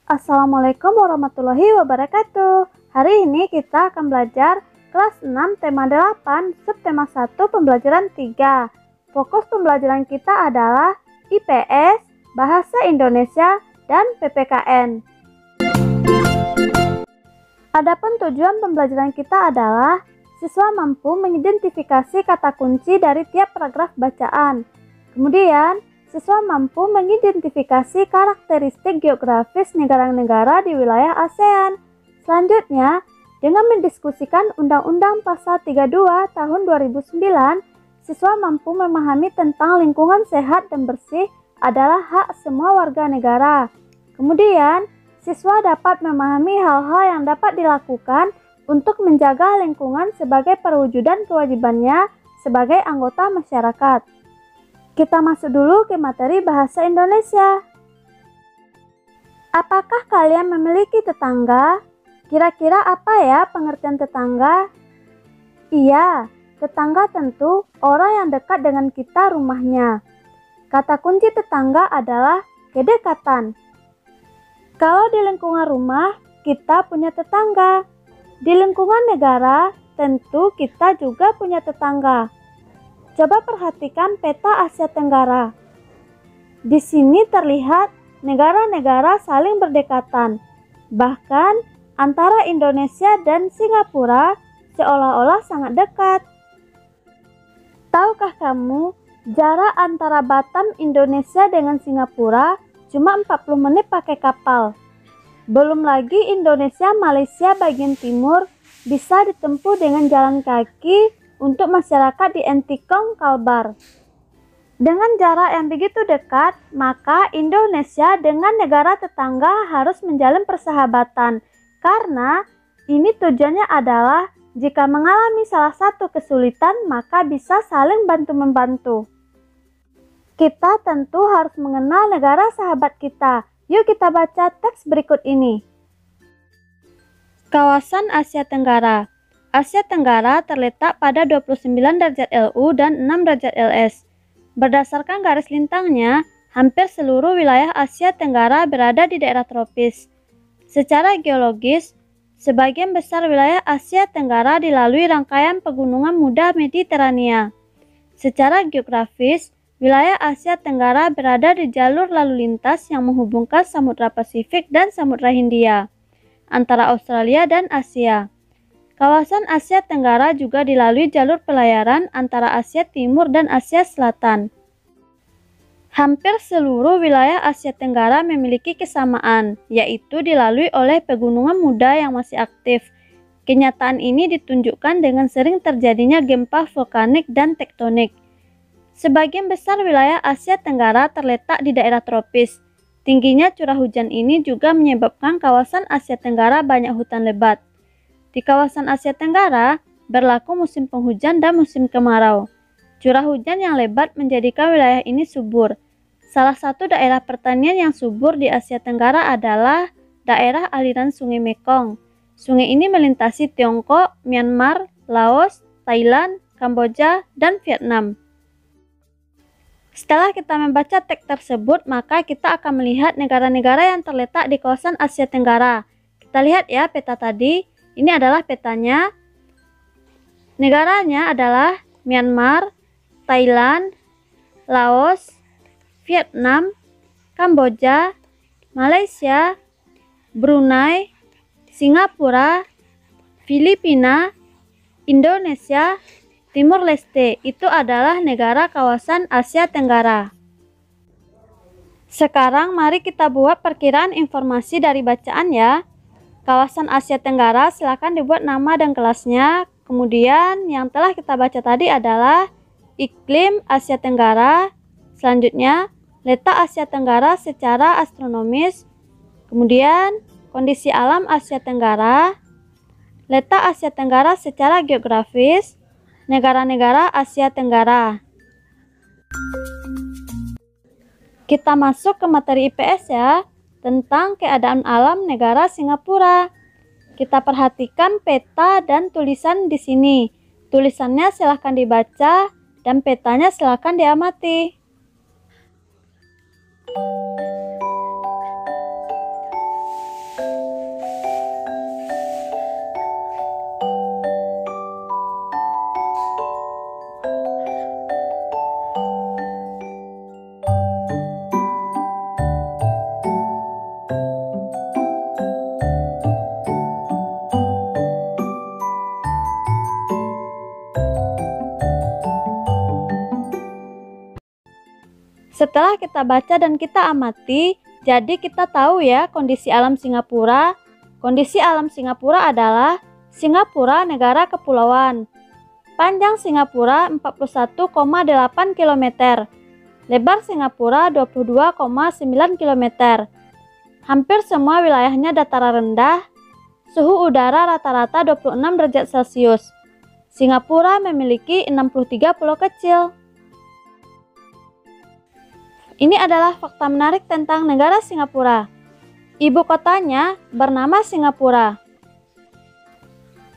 Assalamualaikum warahmatullahi wabarakatuh. Hari ini kita akan belajar kelas 6 tema 8 subtema 1 pembelajaran 3. Fokus pembelajaran kita adalah IPS, Bahasa Indonesia, dan PPKN. Adapun tujuan pembelajaran kita adalah siswa mampu mengidentifikasi kata kunci dari tiap paragraf bacaan. Kemudian, siswa mampu mengidentifikasi karakteristik geografis negara-negara di wilayah ASEAN. Selanjutnya, dengan mendiskusikan Undang-Undang Pasal 32 Tahun 2009, siswa mampu memahami tentang lingkungan sehat dan bersih adalah hak semua warga negara. Kemudian, siswa dapat memahami hal-hal yang dapat dilakukan untuk menjaga lingkungan sebagai perwujudan kewajibannya sebagai anggota masyarakat. Kita masuk dulu ke materi bahasa Indonesia. Apakah kalian memiliki tetangga? Kira-kira apa ya pengertian tetangga? Iya, tetangga tentu orang yang dekat dengan kita rumahnya. Kata kunci tetangga adalah kedekatan. Kalau di lingkungan rumah, kita punya tetangga. Di lingkungan negara, tentu kita juga punya tetangga. Coba perhatikan peta Asia Tenggara. Di sini terlihat negara-negara saling berdekatan. Bahkan antara Indonesia dan Singapura seolah-olah sangat dekat. Tahukah kamu, jarak antara Batam Indonesia dengan Singapura cuma 40 menit pakai kapal. Belum lagi Indonesia Malaysia bagian timur bisa ditempuh dengan jalan kaki untuk masyarakat di Entikong, Kalbar. Dengan jarak yang begitu dekat, maka Indonesia dengan negara tetangga harus menjalin persahabatan. Karena ini tujuannya adalah jika mengalami salah satu kesulitan, maka bisa saling bantu-membantu. Kita tentu harus mengenal negara sahabat kita. Yuk kita baca teks berikut ini. Kawasan Asia Tenggara. Asia Tenggara terletak pada 29 derajat LU dan 6 derajat LS. Berdasarkan garis lintangnya, hampir seluruh wilayah Asia Tenggara berada di daerah tropis. Secara geologis, sebagian besar wilayah Asia Tenggara dilalui rangkaian pegunungan muda Mediterania. Secara geografis, wilayah Asia Tenggara berada di jalur lalu lintas yang menghubungkan Samudra Pasifik dan Samudra Hindia, antara Australia dan Asia. Kawasan Asia Tenggara juga dilalui jalur pelayaran antara Asia Timur dan Asia Selatan. Hampir seluruh wilayah Asia Tenggara memiliki kesamaan, yaitu dilalui oleh pegunungan muda yang masih aktif. Kenyataan ini ditunjukkan dengan sering terjadinya gempa vulkanik dan tektonik. Sebagian besar wilayah Asia Tenggara terletak di daerah tropis. Tingginya curah hujan ini juga menyebabkan kawasan Asia Tenggara banyak hutan lebat. Di kawasan Asia Tenggara, berlaku musim penghujan dan musim kemarau. Curah hujan yang lebat menjadikan wilayah ini subur. Salah satu daerah pertanian yang subur di Asia Tenggara adalah daerah aliran Sungai Mekong. Sungai ini melintasi Tiongkok, Myanmar, Laos, Thailand, Kamboja, dan Vietnam. Setelah kita membaca teks tersebut, maka kita akan melihat negara-negara yang terletak di kawasan Asia Tenggara. Kita lihat ya peta tadi. Ini adalah petanya. Negaranya adalah Myanmar, Thailand, Laos, Vietnam, Kamboja, Malaysia, Brunei, Singapura, Filipina, Indonesia, Timur Leste. Itu adalah negara kawasan Asia Tenggara. Sekarang mari kita buat perkiraan informasi dari bacaan ya. Kawasan Asia Tenggara silakan dibuat nama dan kelasnya. Kemudian yang telah kita baca tadi adalah iklim Asia Tenggara. Selanjutnya letak Asia Tenggara secara astronomis. Kemudian kondisi alam Asia Tenggara. Letak Asia Tenggara secara geografis. Negara-negara Asia Tenggara. Kita masuk ke materi IPS ya. Tentang keadaan alam negara Singapura. Kita perhatikan peta dan tulisan di sini. Tulisannya silahkan dibaca dan petanya silahkan diamati. Setelah kita baca dan kita amati, jadi kita tahu ya kondisi alam Singapura. Kondisi alam Singapura adalah Singapura negara kepulauan. Panjang Singapura 41,8 km. Lebar Singapura 22,9 km. Hampir semua wilayahnya dataran rendah. Suhu udara rata-rata 26 derajat Celcius. Singapura memiliki 63 pulau kecil. Ini adalah fakta menarik tentang negara Singapura. Ibu kotanya bernama Singapura.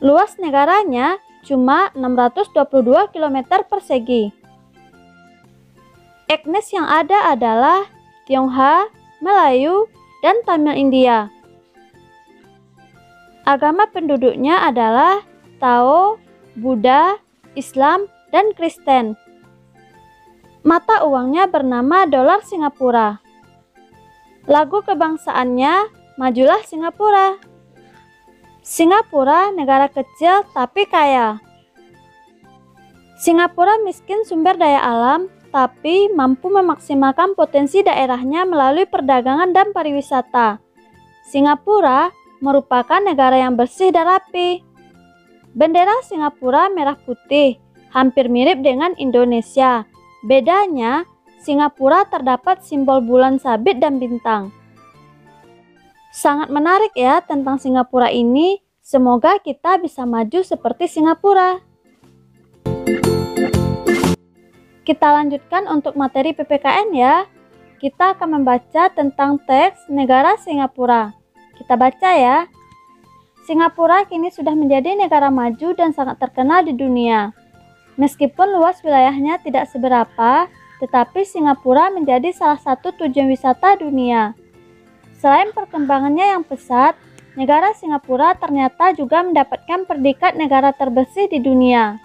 Luas negaranya cuma 622 km persegi. Etnis yang ada adalah Tionghoa, Melayu, dan Tamil India. Agama penduduknya adalah Tao, Buddha, Islam, dan Kristen. Mata uangnya bernama dolar Singapura. Lagu kebangsaannya, Majulah Singapura. Singapura negara kecil tapi kaya. Singapura miskin sumber daya alam, tapi mampu memaksimalkan potensi daerahnya melalui perdagangan dan pariwisata. Singapura merupakan negara yang bersih dan rapi. Bendera Singapura merah putih, hampir mirip dengan Indonesia. Bedanya, Singapura terdapat simbol bulan sabit dan bintang. Sangat menarik ya tentang Singapura ini. Semoga kita bisa maju seperti Singapura. Kita lanjutkan untuk materi PPKN ya. Kita akan membaca tentang teks negara Singapura. Kita baca ya. Singapura kini sudah menjadi negara maju dan sangat terkenal di dunia. Meskipun luas wilayahnya tidak seberapa, tetapi Singapura menjadi salah satu tujuan wisata dunia. Selain perkembangannya yang pesat, negara Singapura ternyata juga mendapatkan predikat negara terbersih di dunia.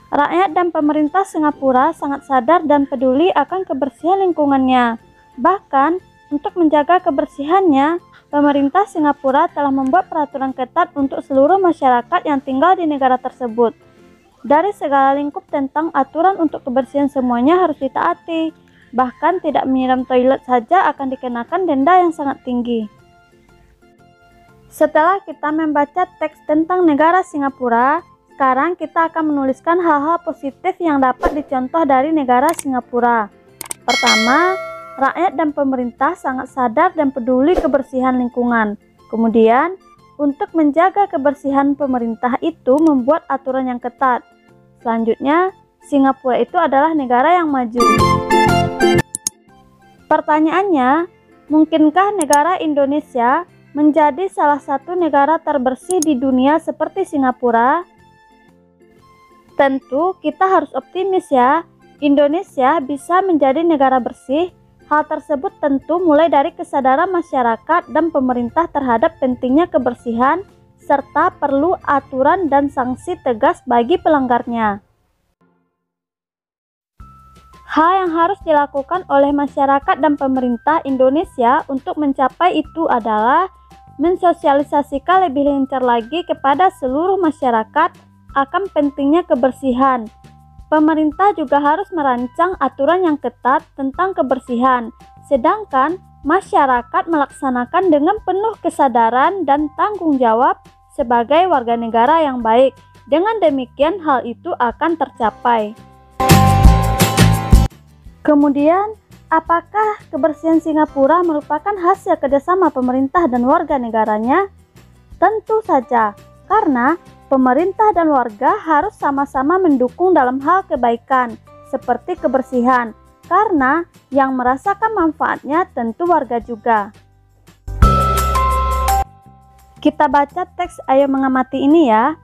Rakyat dan pemerintah Singapura sangat sadar dan peduli akan kebersihan lingkungannya. Bahkan, untuk menjaga kebersihannya, pemerintah Singapura telah membuat peraturan ketat untuk seluruh masyarakat yang tinggal di negara tersebut. Dari segala lingkup tentang aturan untuk kebersihan semuanya harus ditaati. Bahkan tidak menyiram toilet saja akan dikenakan denda yang sangat tinggi. Setelah kita membaca teks tentang negara Singapura, sekarang kita akan menuliskan hal-hal positif yang dapat dicontoh dari negara Singapura. Pertama, rakyat dan pemerintah sangat sadar dan peduli kebersihan lingkungan. Kemudian, untuk menjaga kebersihan, pemerintah itu membuat aturan yang ketat. Selanjutnya, Singapura itu adalah negara yang maju. Pertanyaannya, mungkinkah negara Indonesia menjadi salah satu negara terbersih di dunia seperti Singapura? Tentu kita harus optimis ya. Indonesia bisa menjadi negara bersih. Hal tersebut tentu mulai dari kesadaran masyarakat dan pemerintah terhadap pentingnya kebersihan, serta perlu aturan dan sanksi tegas bagi pelanggarnya. Hal yang harus dilakukan oleh masyarakat dan pemerintah Indonesia untuk mencapai itu adalah mensosialisasikan lebih gencar lagi kepada seluruh masyarakat akan pentingnya kebersihan. Pemerintah juga harus merancang aturan yang ketat tentang kebersihan, sedangkan masyarakat melaksanakan dengan penuh kesadaran dan tanggung jawab sebagai warga negara yang baik. Dengan demikian, hal itu akan tercapai. Kemudian, apakah kebersihan Singapura merupakan hasil kerjasama pemerintah dan warga negaranya? Tentu saja, karena pemerintah dan warga harus sama-sama mendukung dalam hal kebaikan, seperti kebersihan, karena yang merasakan manfaatnya tentu warga juga. Kita baca teks Ayo Mengamati ini ya.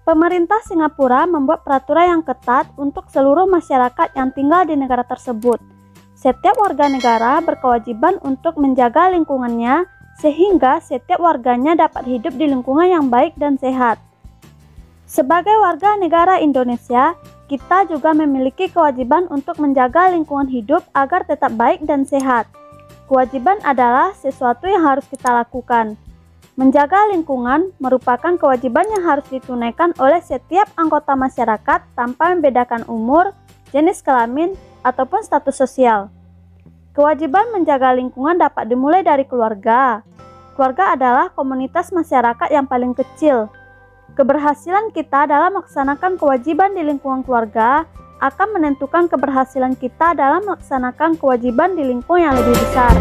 Pemerintah Singapura membuat peraturan yang ketat untuk seluruh masyarakat yang tinggal di negara tersebut. Setiap warga negara berkewajiban untuk menjaga lingkungannya, sehingga setiap warganya dapat hidup di lingkungan yang baik dan sehat. Sebagai warga negara Indonesia, kita juga memiliki kewajiban untuk menjaga lingkungan hidup agar tetap baik dan sehat. Kewajiban adalah sesuatu yang harus kita lakukan. Menjaga lingkungan merupakan kewajiban yang harus ditunaikan oleh setiap anggota masyarakat tanpa membedakan umur, jenis kelamin, ataupun status sosial. Kewajiban menjaga lingkungan dapat dimulai dari keluarga. Keluarga adalah komunitas masyarakat yang paling kecil. Keberhasilan kita dalam melaksanakan kewajiban di lingkungan keluarga akan menentukan keberhasilan kita dalam melaksanakan kewajiban di lingkungan yang lebih besar.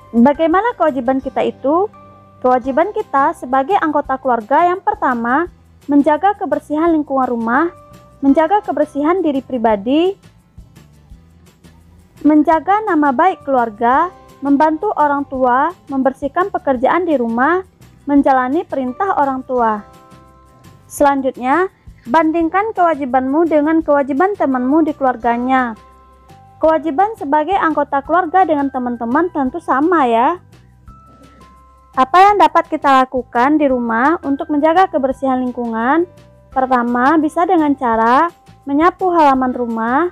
Bagaimana kewajiban kita itu? Kewajiban kita sebagai anggota keluarga yang pertama, menjaga kebersihan lingkungan rumah, menjaga kebersihan diri pribadi, menjaga nama baik keluarga, membantu orang tua, membersihkan pekerjaan di rumah, menjalani perintah orang tua. Selanjutnya, bandingkan kewajibanmu dengan kewajiban temanmu di keluarganya. Kewajiban sebagai anggota keluarga dengan teman-teman tentu sama ya. Apa yang dapat kita lakukan di rumah untuk menjaga kebersihan lingkungan? Pertama, bisa dengan cara menyapu halaman rumah,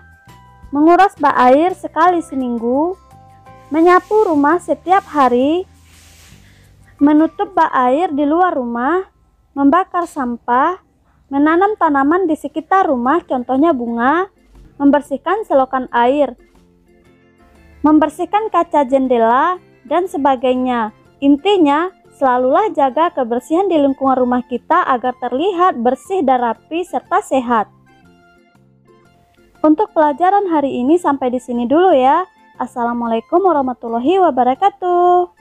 menguras bak air sekali seminggu, menyapu rumah setiap hari, menutup bak air di luar rumah, membakar sampah, menanam tanaman di sekitar rumah, contohnya bunga, membersihkan selokan air, membersihkan kaca jendela, dan sebagainya. Intinya, selalulah jaga kebersihan di lingkungan rumah kita agar terlihat bersih dan rapi serta sehat. Untuk pelajaran hari ini sampai di sini dulu ya. Assalamualaikum warahmatullahi wabarakatuh.